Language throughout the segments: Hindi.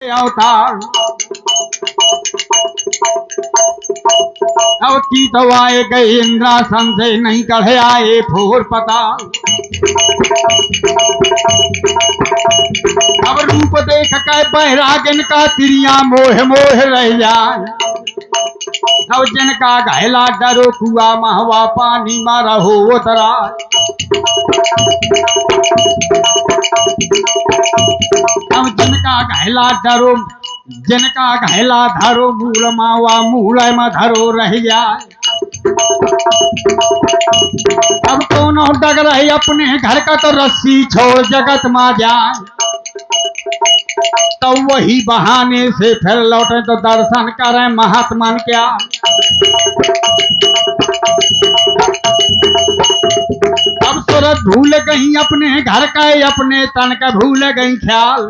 अवतार अब की तो आए गए इंद्रासन से नहीं कढ़े आए फोर पता। अब रूप देख के बैरागन का तिरिया मोह मोह रह जाए। अब जिनका घैला डरो कुआ महवा पानी मारा हो उतरा। अब जिनका घैला डरो जिनका घैला धरो मूल मावा मूल में धरो रह जाए। अब कौन डग रहे अपने घर का तो रस्सी छोड़ जगत में जाए। तो वही बहाने से फिर लौटे तो दर्शन करें महात्मा क्या। अब सूरत भूल गई अपने घर का अपने तन का भूल गई ख्याल।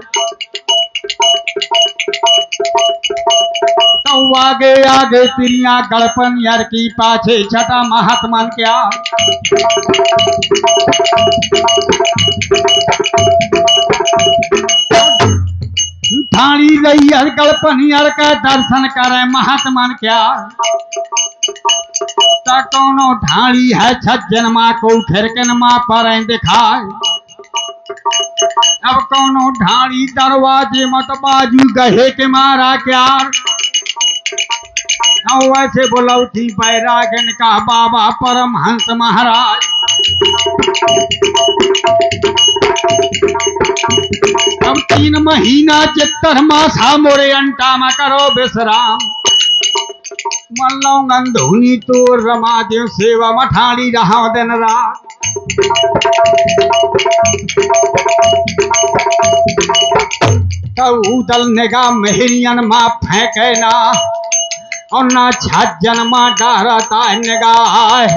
तो आगे आगे तिरिया गड़पन यार की पाछे छठा महात्मा क्या। थाली रही हर गड़पन यार का दर्शन करे महात्मा क्या। कौनो ढाली है छज्जन माँ को खिरकन माँ पर दिखाए। अब कौनो ढाली दरवाजे मत बाजू गहे के मारा क्या। वैसे बुलौती बैरागन का बाबा परमहंस महाराज। अब 3 महीना चित्तर मासा मोरे अंटा में करो विश्राम। मल्लो गंधुनी तो रमा देव सेवा मठाड़ी रहा दिन रात। उदल निगाह मेहरियन माँ फेंके ना और ना छज्जन माँ डरता निगाह।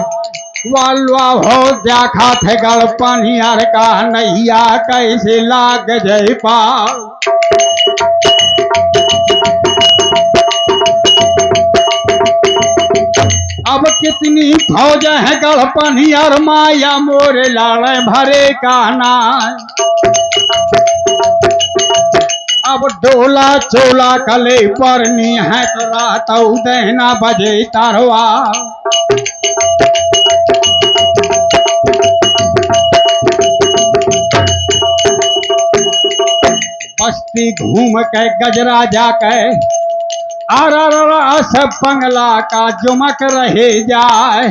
वालवा हो देखा थे गड़पन यार का नैया कैसे लाग जय पार। अब कितनी फौज है गड़पन यार माया मोरे लाड़े भरे का नाय। अब डोला चोला कले परनी है तो रात देना बजे तारवा। बस्ती घूम के गजरा जाके आरा सब बंगला का जुमक रहे जाए।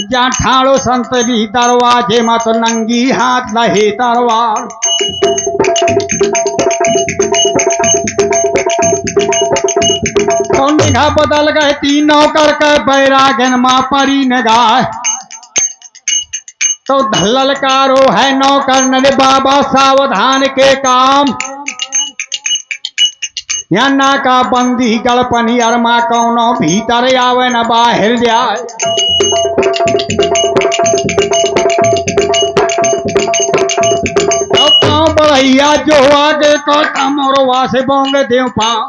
जहाँ ठाड़ो संत भी दरवाजे मत नंगी हाथ लहे तरवार। तो निगाह बदल गए 3 नौकर के बैरागन माँ परी निगाह। तो ललकारो है नौकर नरे बाबा सावधान के काम। या नाका बंदी गड़पन अरमा कौनो भीतर आवे न बाहर जाए। तो बढ़िया जो आगे को मोरवा से बोंग देव पाओ।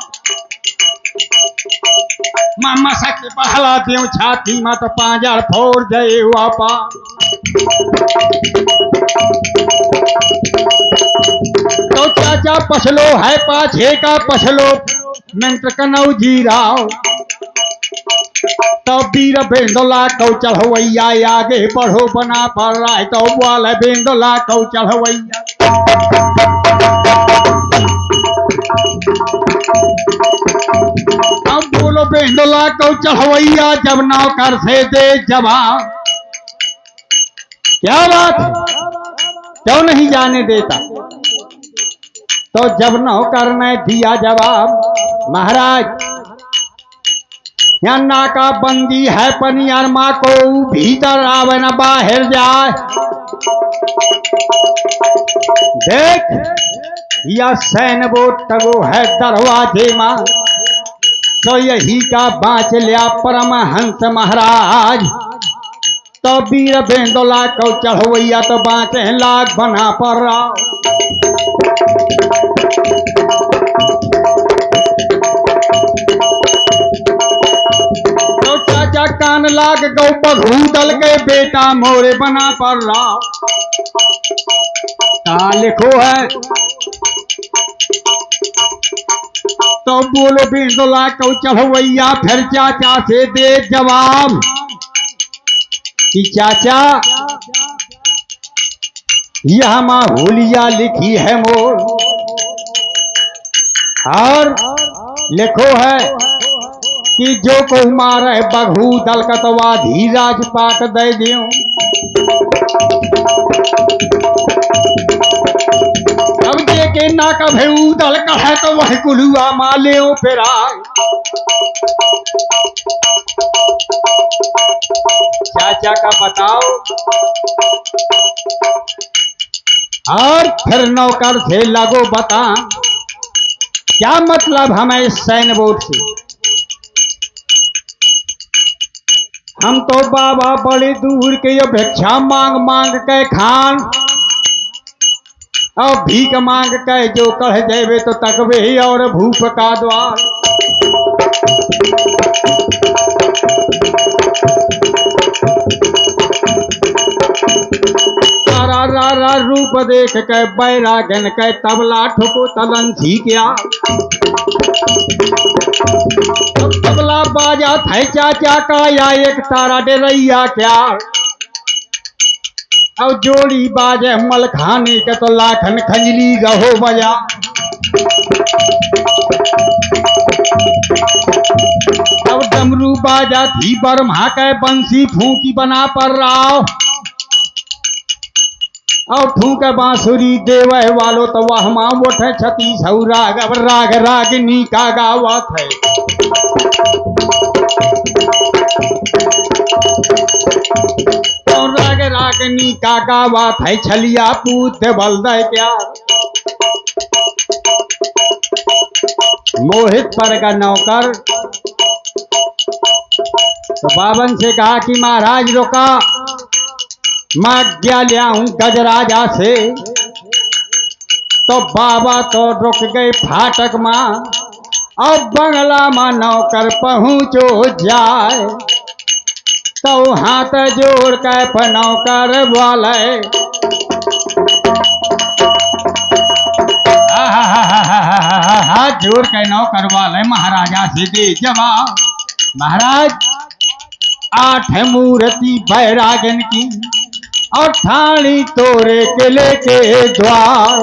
मामा सके पहला देव छाती मत पांजर फोड़ दे वापा। तो चाचा पछलो है पाछे का पछलो मंत्र कनौ जी राव। तो वीर बेंदोला कौ चढ़वैया आगे बढ़ो बना पर राय। तो वाल बेंदोला कौ चढ़वैया। अब बोलो बेंदोला कौ चढ़वैया जब नौकर से दे जवाब। क्या बात क्यों नहीं जाने देता। तो जब नौकर ने दिया जवाब महाराज यहाँ नाका बंदी है पनियर माँ को भीतर आवे न बाहर जाए। देख यह सैन बोट तगो है दरवाजे माँ। तो यही का बाँच लिया परमहंस महाराज। तो वीर बेंदोला को चढ़वैया तो बाँचे लाख बना पर रहा। तो चाचा कान लाग गौ बघू दल के बेटा मोरे बना पर रहा। का लिखो है तो बोलो बिरदुला को चढ़वैया फिर चाचा से दे जवाब कि चाचा यह माहौलिया लिखी है मोर और लिखो है कि जो को मारे बघू दल कतवा धीराज पाट दे दियो। अब के ना कभे उदल कहे तो वह कुलुआ माले फिर चाचा का बताओ। और फिर नौकर से लगो बता क्या मतलब हमें इस सैन बोर्ड से। हम तो बाबा बड़े दूर के ये भिक्षा मांग मांग के खान और भीख मांग के जो कह देवे तो तकवे ही और भूख का द्वार। रा रूप देख के बैरागन के तबला ठुको तलन सी क्या तबला बाजा थे चाचा का या एक तारा डेरैया क्या और जोड़ी बाजे मल खाने के तो लाखन खंजली गहो बजा। अब डमरू बाजा थी बरमा के बंसी फूकी बना पर राव और ठूक बांसुरी देवे वालो तो वह मां उठे छती सौ राग अब राग रागिनी का गावत है। और राग रागिनी का गावत है छलिया पूत बल दे क्या मोहित पर का नौकर तो बावन से कहा कि महाराज रुका मैं क्या लिया हूं गजराजा से। तो बाबा तो रुक गए फाटक मां अब बंगला मां नौकर पहुंचो जाए तो हाथ जोड़ के नौकर वाले हाथ जोड़ के नौकर वाले महाराजा से दे जवाब। महाराज 8 मूर्ति बैरागन की और ठाणी तोरे किले के द्वार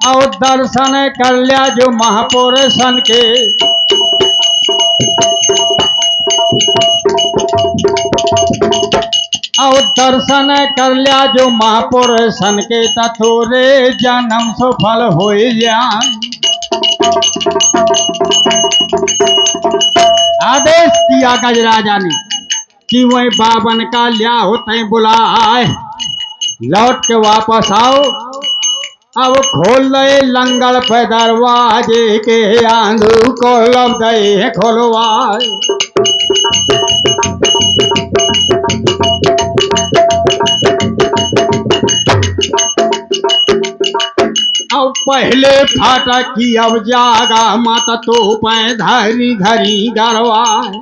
और दर्शन कर लिया जो महापुरुषन के। और दर्शन कर लिया जो महापुरुषन के तथोरे जन्म सफल हो जाए। आदेश किया गजराजा ने कि वही बावन का लिया होते बुलाए लौट के वापस आओ। अब खोल दे लंगड़ पे दरवाजे के आंधू को लब दे खोलवाए। अब पहले फाटक की अब जागा माता तो पै धरी धरी गरवाए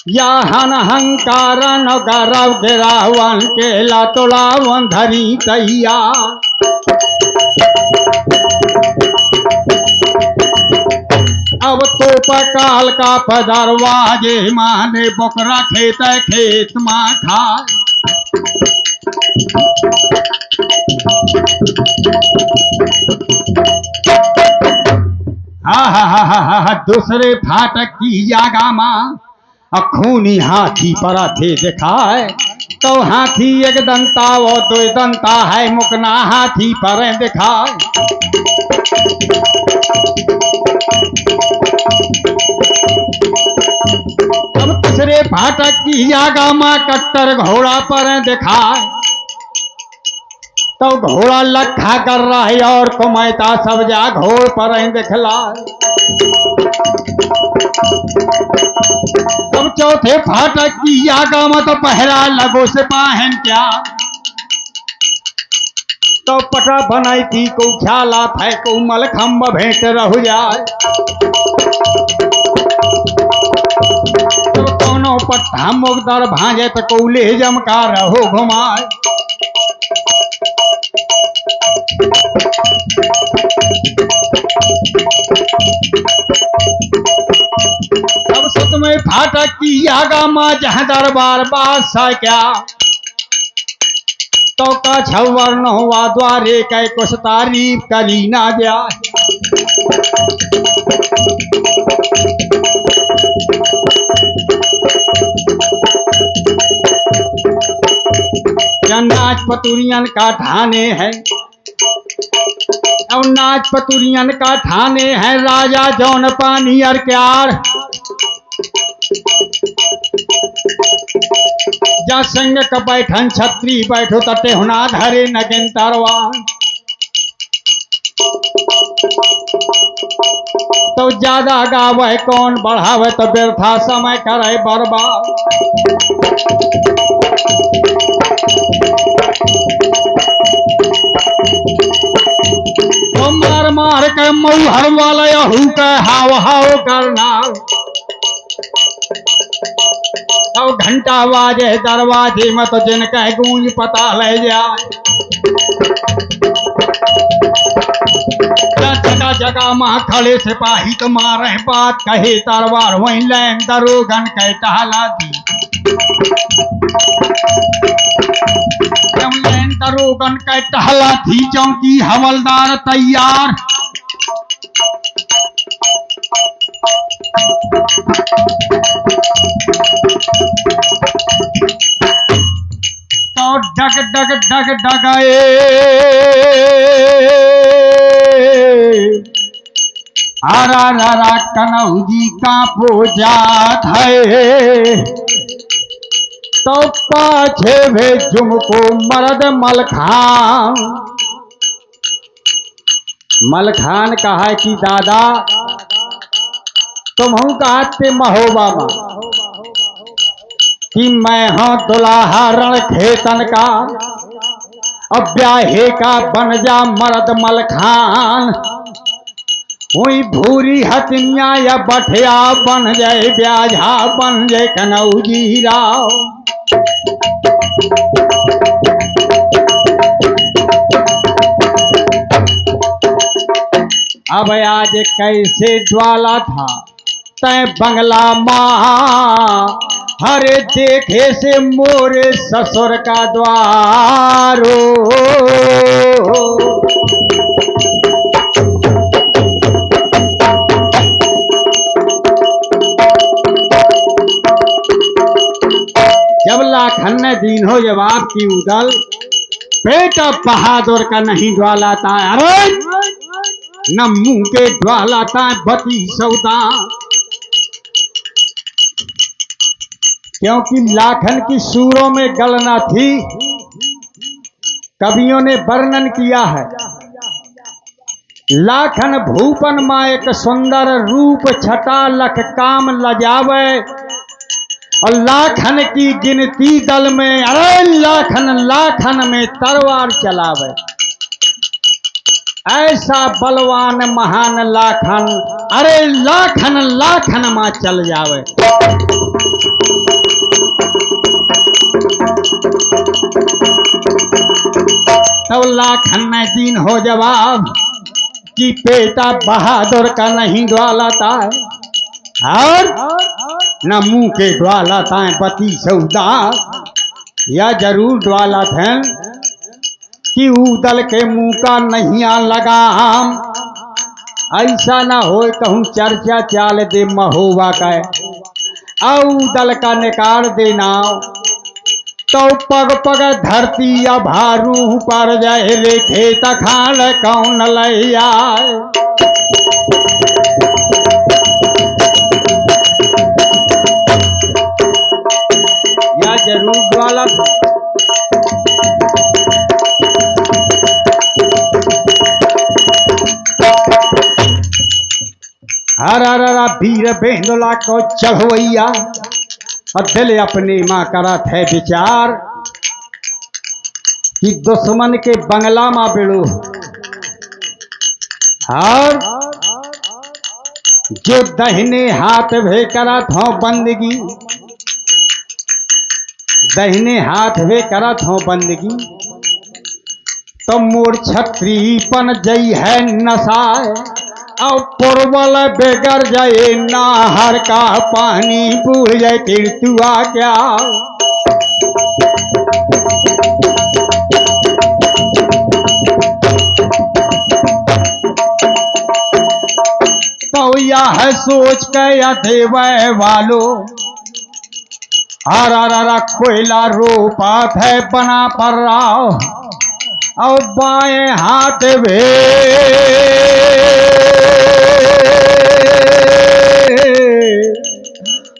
या हन हंकारन गरव के रावण के लातोलावन धरी तैया। अब तो पकाल का पदरवाजे माने बोकरा खेत खेत मां खाए। हा दूसरे फाटक की जागा मां खूनी हाथी परा थे दिखाए। तो हाथी एक दंता वो 2 दंता है मुकना हाथी पर दिखाए। अब तीसरे फाटक की जागा मां कट्टर घोड़ा पर दिखाए। तो घोड़ा लखा कर रहा है और कुमैता सब जा घोड़ पर दिखलाए। अब चौथे फाटक की जागा में तो पहरा लगो से पाहन क्या। तो पटा बनाई थी को ख्याला था को मलखम्ब भेंट रह जाए। तो कोनो पट्टा मुगदर भांजे तो कौले जमका रहो घुमाए। फाटक की आगा माँ जहाँ दरबार बादशाह क्या तो का छवर न हुआ द्वारे कै कुछ तारीफ करी ना जाए। नाच पतुरियन का ठाने है और नाच पतुरियन का ठाने है राजा जौन पानी अर क्यार जा संग का बैठन छत्री बैठो तटे हुना धरे नगिन तरवार तो ज्यादा गावे कौन बढ़ावे तो व्यर्था समय करे बर्बाद। तो मार मार के मऊहर वाला यहू के हाव हाव करना और घंटा बाजे दरवाजे में तो जिनका गूंज पता ले जाए। जगह जगह माँ खड़े सिपाही तो मारे बात कहे तलवार वहीं लैन दरोगन कह टहला दी लैन दरोगन कह टहला थी चौकी हवलदार तैयार। तो डग डग डग डगाए हरा हरा कनौजी का पूजात है तो पाछे भेजुम को मर्द मलखान। मलखान कहा है कि दादा तुम कहते महोबा कि मैं हाँ दुलाहा रण खेतन का अब ब्याहे का बन जा मर्द मलखान हुई भूरी हथनिया या बठिया बन जाए ब्याझा बन जाए कनौजी राव। अब आज कैसे ज्वाला था तय बंगला माँ हरे देखे से मोरे ससुर का द्वारो जब लाखन ने दीन हो जवाब की उदल बेटा बहादुर का नहीं ज्वालाता अरे न मुंह के ज्वालाता बती सौदा क्योंकि लाखन की सूरों में गलना थी। कवियों ने वर्णन किया है लाखन भूपन माँ एक सुंदर रूप छटा लख काम लजावे और लाखन की गिनती दल में अरे लाखन लाखन में तलवार चलावे ऐसा बलवान महान लाखन अरे लाखन लाखन माँ चल जावे। तब लाखन में दीन हो जवाब कि बेटा बहादुर का नहीं ज्वालाता है और न मुंह के ज्वालाता है पति सौदा या जरूर ज्वालात हैं कि उदल के मुंह का नहीं लगाम ऐसा ना हो कहूँ चर्चा चाल दे महोबा का औ उदल का निकाल देना तो पग पग धरती या भारू पर जाए रे खेत खान कौन ले आए। या जरूर ज्वाला हर हर वीर बेंदुला को चढ़वैया और दिल अपने माँ करत है विचार कि दुश्मन के बंगला माँ बेड़ो और जो दहिने हाथ भे करत हो बंदगी दहिने हाथ भे करत हो बंदगी तो मोर छत्री पन जई है नसाए और पुरबल बेगर जाए नाहर का पानी बूढ़ जाए तिरतुआ क्या। तो यह सोच के या देवे वालो हरा कोयला रूपात है बना पर रहा और बाएं हाथ भे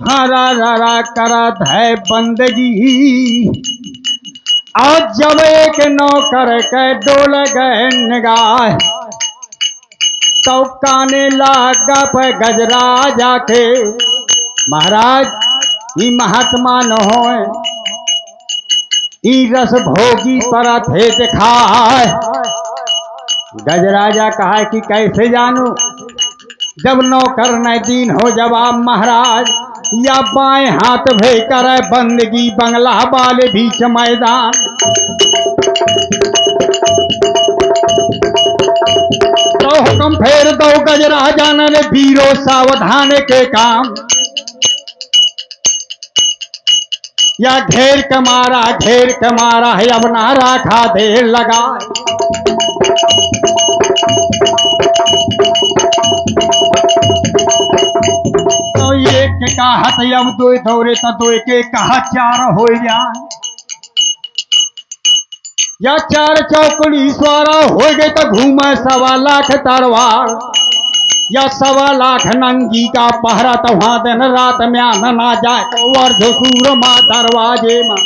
हरा करत है बंदगी। और जब एक नौकर के डोल गए निगाह तो काने लागा पे गजराजा के महाराज ई महात्मा न होए ई रस भोगी पर थे दिखाए। गजराजा कहा कि कैसे जानू जब नौकर न दीन हो जवाब महाराज या बाएं हाथ भे करे बंदगी बंगला वाले बीच मैदान। तो हुक्म फेर दो गजराजा ने वीरो सावधान के काम या घेर कमारा है अब ना राखा देर लगा। तो एक कहत अब दो दौरे तो दो के कहा चार हो जाए या चार चौकड़ी स्वारा हो गए तो घूमे 1.25 लाख तरवार या 1.25 लाख नंगी का पहरा तो वहां दिन रात में आना ना जाए तो वर्धसूर माँ दरवाजे माँ।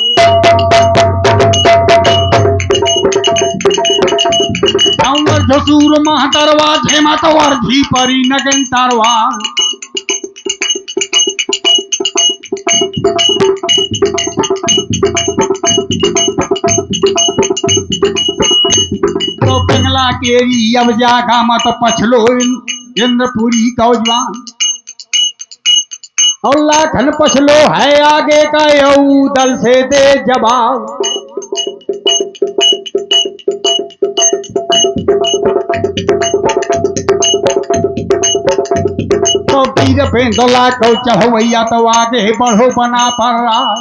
वर्धसूर माँ दरवाजे माँ तो वर्धी परी नगन तरवार। तो बंगला केरी अब जागा मत पछलो इंद्रपुरी कौजवान और लाखन पछलो है आगे का यऊ दल से दे जवाब। तो वीर बेंदोला को चढ़वैया तो आगे बढ़ो बना पर रहा।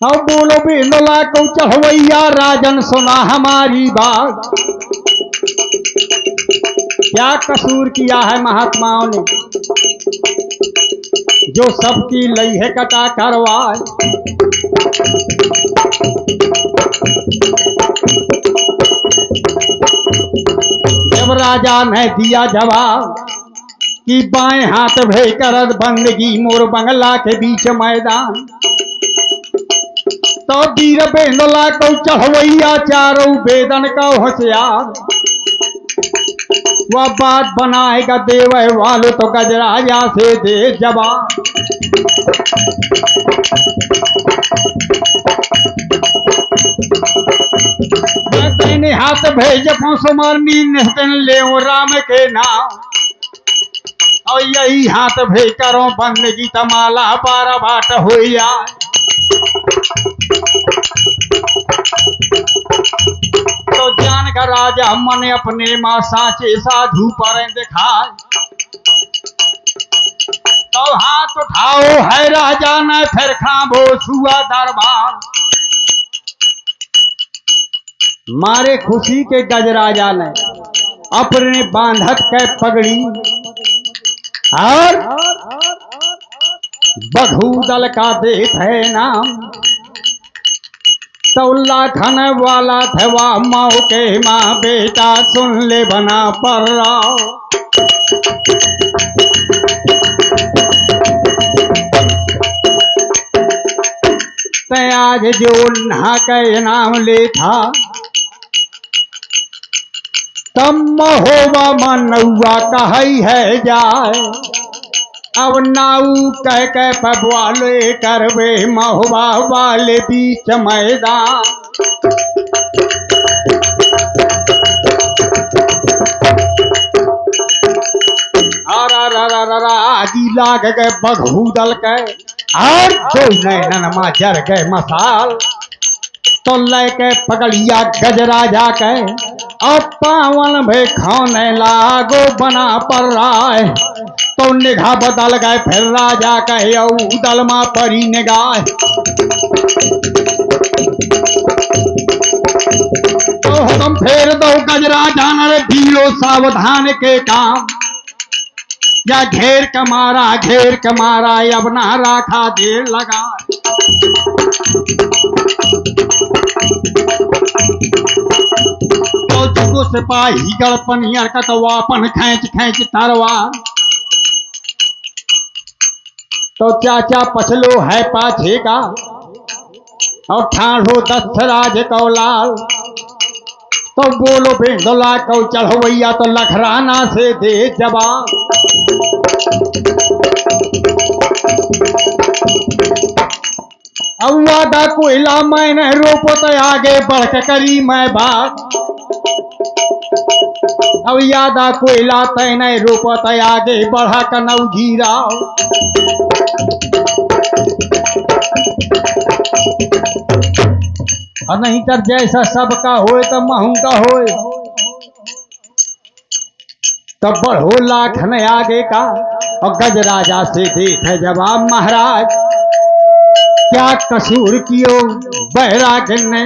अब बोलो बेंदोला को चढ़वैया राजन सुना हमारी बात। क्या कसूर किया है महात्माओं ने जो सबकी लई है कटा करवाए। जब राजा ने दिया जवाब कि बाएं हाथ भे करत बंदगी मोर बंगला के बीच मैदान। तो वीर बेंदोला को चढ़वैया चारों वेदन का होशियार वह बात बनाएगा देवे वालो तो गजराजा से दे जवाब। तेने हाथ भेज सुमरनी निहतन ले राम के नाम और यही हाथ भेज करो बंदगी तमाला 12 बाट हो जाए। तो जान का राजा मन अपने माँ साचे साधु पर दिखाए। तो हाथ उठाओ है राजा न फिर खाबो सुआ दरबार। मारे खुशी के गजराजा ने अपने बांधत के पगड़ी और बधूदल का देत है नाम। तो लाखन वाला थे वह माओ के माँ बेटा सुन ले बना पर रहा। ते आज जो नहा के नाम ले था तम होवा मनौआ कही है जाए। अब नाऊ कह के पबवाले करवे महुआ वाले बीच मैदान। आगी लाग गए बघूदल के और जो नैनन मा जर गए मसाल। तो लेके पगड़िया गजराजा के और पावन भे खाने लागो बना पर राय। तो निगाह बदल गए फिर राजा कहे उदल मा परी निगाह। तो हम फेर दो गजराजा न ढीलो सावधान के काम। या घेर कमारा अब ना राखा देर लगा। तो जगो सिपाही गड़पनियर का तो वापन खैंच तरवार। तो चाचा पछलो है पाछे का और ठाढ़ो दशराज को लाल। तो बोलो बेंदोला को चढ़वैया तो लखराना से दे जवाब। अब वादा कोयला मैंने रोपो तो आगे बढ़ के करी मैं बात। अब यादा कोयला तैने रोपो तो आगे बढ़ा कनौ जीरा। और नहीं तर जैसा सबका होए तो महू का होए। तो बढ़ो लाखन आगे का और गजराजा से देखे जवाब महाराज क्या कसूर कियो बैरागिन ने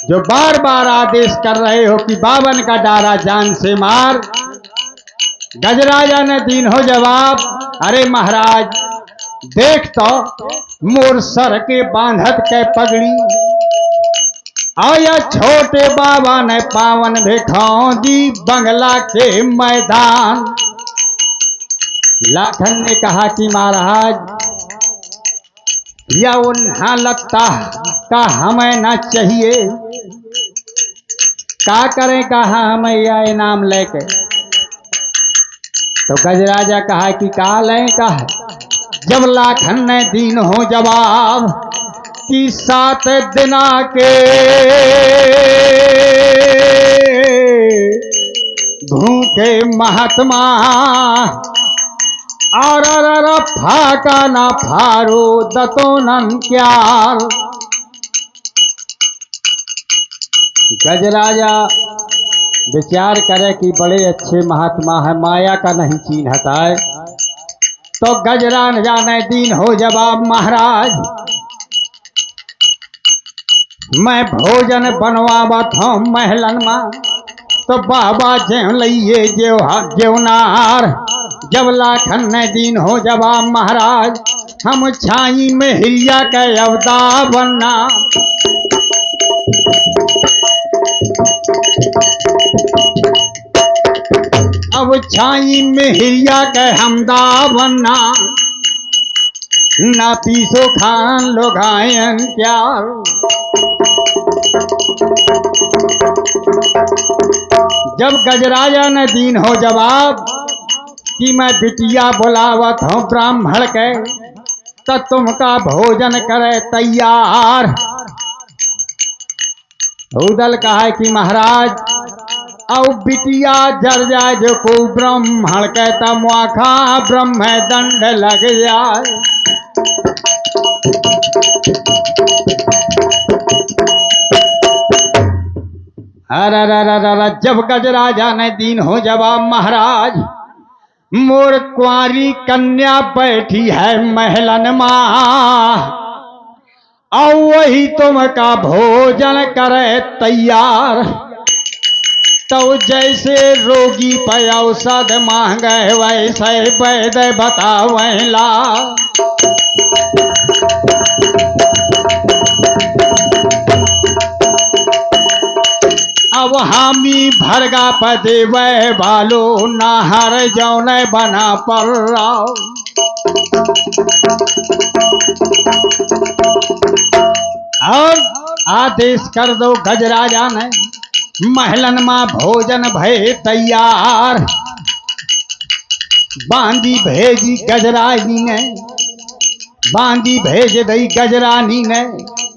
जो बार बार आदेश कर रहे हो कि बावन का डारा जान से मार। गजराजा ने दीन हो जवाब अरे महाराज देख तो मोर सर के बांधत के पगड़ी आया छोटे बाबा ने पावन भेखाओ दी बंगला के मैदान। लाखन ने कहा कि महाराज या उन्हा लगता का हमें ना चाहिए का करें कहा हमें यह इनाम लेके। तो गजराजा कहा कि का लें कहा। जब लाखन ने दीन हो जवाब कि 7 दिना के भूखे महात्मा और फाका ना फारो दतो नन क्यार। गजराजा विचार करे कि बड़े अच्छे महात्मा है माया का नहीं चिन्हता है। तो गजराजा ने दीन हो जवाब महाराज मैं भोजन बनवावत हूँ महलन में। तो बाबा जेव लइए जेवनार। जब लाखन ने दीन हो जवाब महाराज हम छाई में हिरिया के अवदा बनना। अब छाई में हिरिया के हमदा बनना ना पीसो खान लो घायन प्यार। जब गजराजा ने दीन हो जवाब कि मैं बिटिया बुलावत हूँ ब्राह्मण के तो तुमका भोजन करे तैयार। उदल कहा है कि महाराज और बिटिया जर जाए जो को ब्राह्मण कहता मुआखा ब्रह्म दंड लग जाए। अरे जब गजराजा ने दीन हो जवाब महाराज मोर कुंवारी कन्या बैठी है महलन मां और वही तुमका भोजन करे तैयार। तो जैसे रोगी पे औषध मांगे वैसे वैद बतावेला। अब हामी भरगा पदे वह बालो नाहर जौने बना पर राव। और आदेश कर दो गजराजा ने महलन मां भोजन भय तैयार। बांदी भेजी गजरानी ने बांदी भेज दई गजरानी ने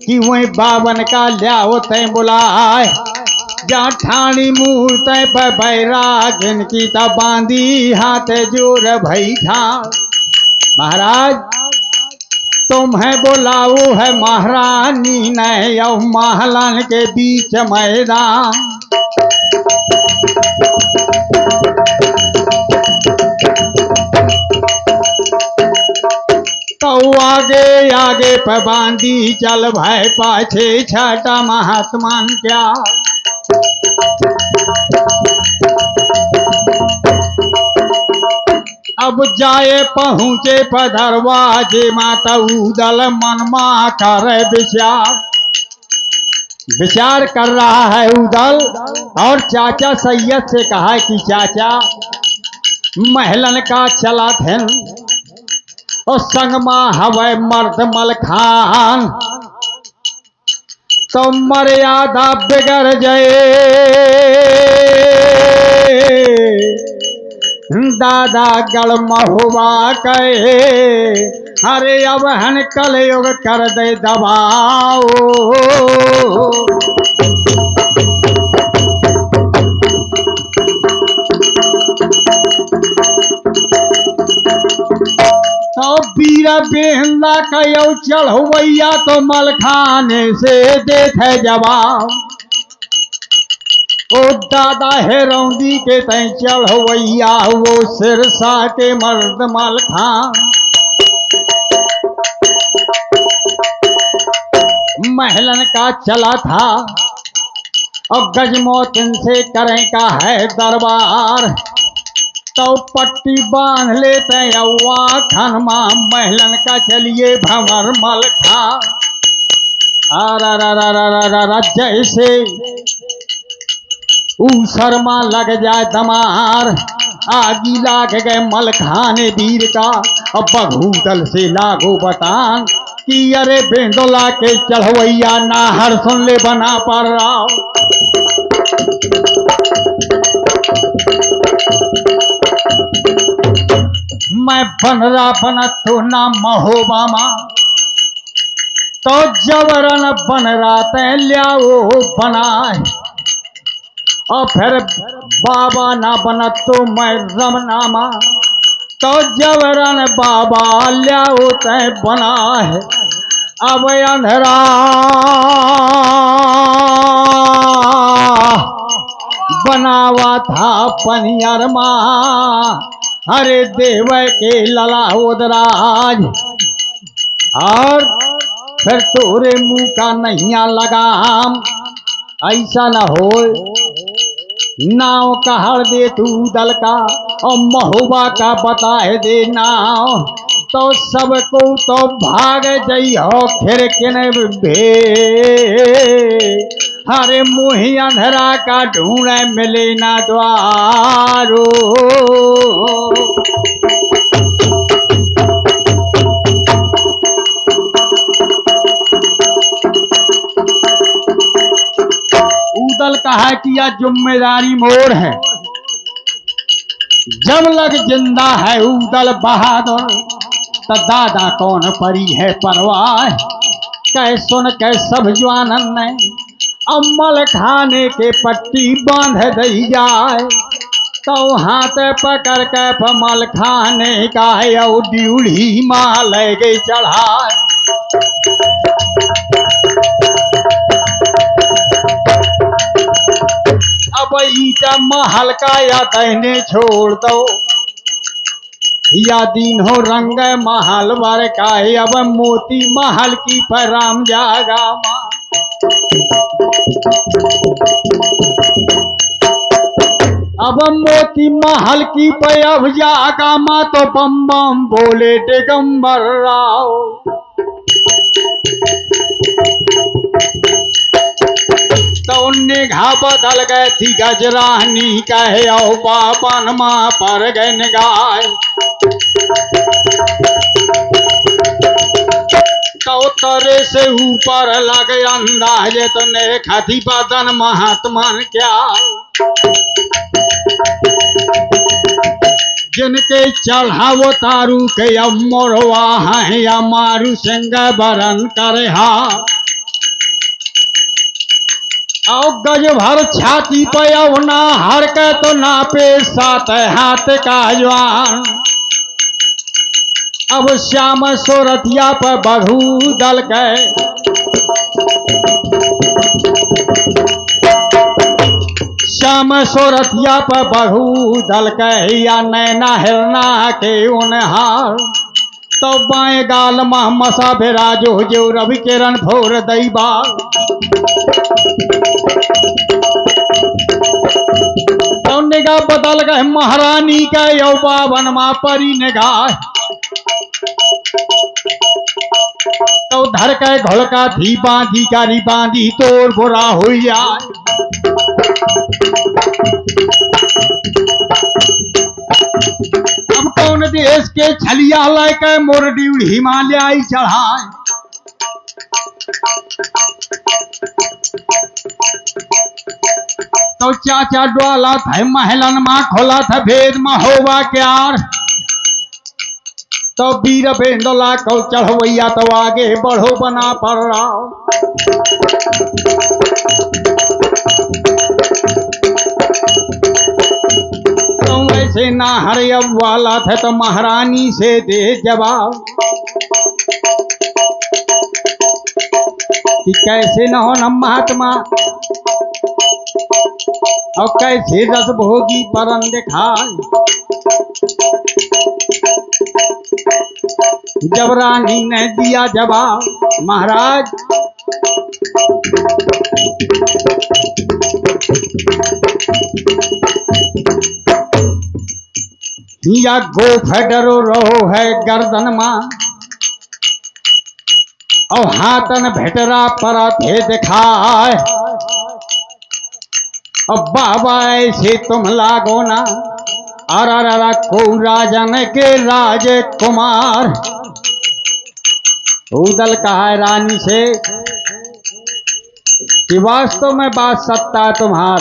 कि वही बावन का लियाओ तय बुलाए। जा ठाणी मूर्त पर बैराग इनकी त बांदी हाथ जोर भई ठाण। महाराज तुम्हें बुलाऊ है महारानी ने और महलन के बीच मैदान। तो आगे आगे पे बांधी चल भाई पाछे छठा महात्मान क्या। अब जाए पहुंचे दरवाजे माता उदल मनमा कर विचार। विचार कर रहा है उदल और चाचा सैयद से कहा कि चाचा महलन का चला थे और संगमा हवे मर्द मलखान तो मर्यादा बिगड़ जाए। दादा गढ़ महुआ कहे अरे अब हन कल युग कर दे दबाओ। तो बीरा बेहला कहो चढ़वैया तो मलखाने से देखे जवाब। ओ दादा है रौंदी के तय चढ़वैया वो सिरसा के मर्द मलखान। महलन का चला था और गजमोतन से करें का है दरबार। तो पट्टी बांध लेते अव्वा खनमा महलन का चलिए भंवर मलखान। जैसे शर्मा लग जाए दमार आगी लाग गए मलखाने वीर का। अब बघूदल से लागो बतान कि अरे बेंडोला के चढ़वैया ना हर सुन ले बना पर रहा। मैं बनरा बनत तो ना महोबामा तो जबरन बन राते लियाओ बनाए। और फिर बाबा ना बनत तो मैं रमनामा तो जबरन बाबा लियाओ तय बना है। अब अंधरा बनावा था पनियरमा अरे देव के लला उदराज। और फिर तोरे मुंह का नैया लगाम ऐसा न हो नाव का हर दे तू दल का और महुआ का बताए दे नाव। तो सबको तो भाग जई हो फिर किने भे हरे मुही अंधरा का ढूंढे मिले ना द्वारो। उदल कहा कि यह जिम्मेदारी मोर है जब लग जिंदा है उदल बहादुर। तो दादा कौन परी है परवाह कह सुन के सब जवानन ने अम्मल खाने के पट्टी बांध दी जाए। तो हाथ पकड़ के पमल खाने का ड्यूढ़ी माल गई चढ़ाए। अब ईटा महल का या तहने छोड़ दो या दिन हो रंग महल वर का अब मोती महल की पराम जागा माँ। अब मोती महल की पे अब जागा माँ तो बम बम बोले दिगंबर राव। तो निगाह बदल गए थी गजरानी कहे औ बाबन माँ पर गए निगाह। तो तरे से ऊपर लगे अंदाज तो ने खाती बदन महात्मन क्या। जिनके चढ़ावो तारू के मोरवा है या मारू सिंह बरन करे हा। और गज भर छाती पे ना हर के तो नापे सात हाथ का जवान। अब श्याम सोरथिया पर बघू दल के श्याम सोरथिया पर बघू दल के या नैना हिरना के उनहार तो बाएं गाल मह मसा भेराजो जो रवि किरण भोर दैबा तो निगाह बदल गए महारानी का यौ बावन मा परी निगाह तो धर के घोड़का थी बांधी गारी बांधी तोर बुरा हो जाए अब कौन देश के छलिया लेके मोरडी हिमालय चढ़ाए तो चाचा डोला था महलन माँ खोला था भेद महोबा क्यार तो वीर बेंदोला को चढ़वैया तो आगे बढ़ो बना पड़ रहा तो वैसे ना हरियब वाला था तो महारानी से दे जवाब कि कैसे न हो न महात्मा और कैसे रस भोगी परम दिखाए जब रानी ने दिया जवाब महाराज या गो फडरो रहो है गर्दन मां और हाथन भेटरा पर थे दिखाए और बाबा ऐसे तुम लागो ना अरा को राजन के राजकुमार उदल कहा है रानी से कि वास्तव में बात सत्ता तुम्हार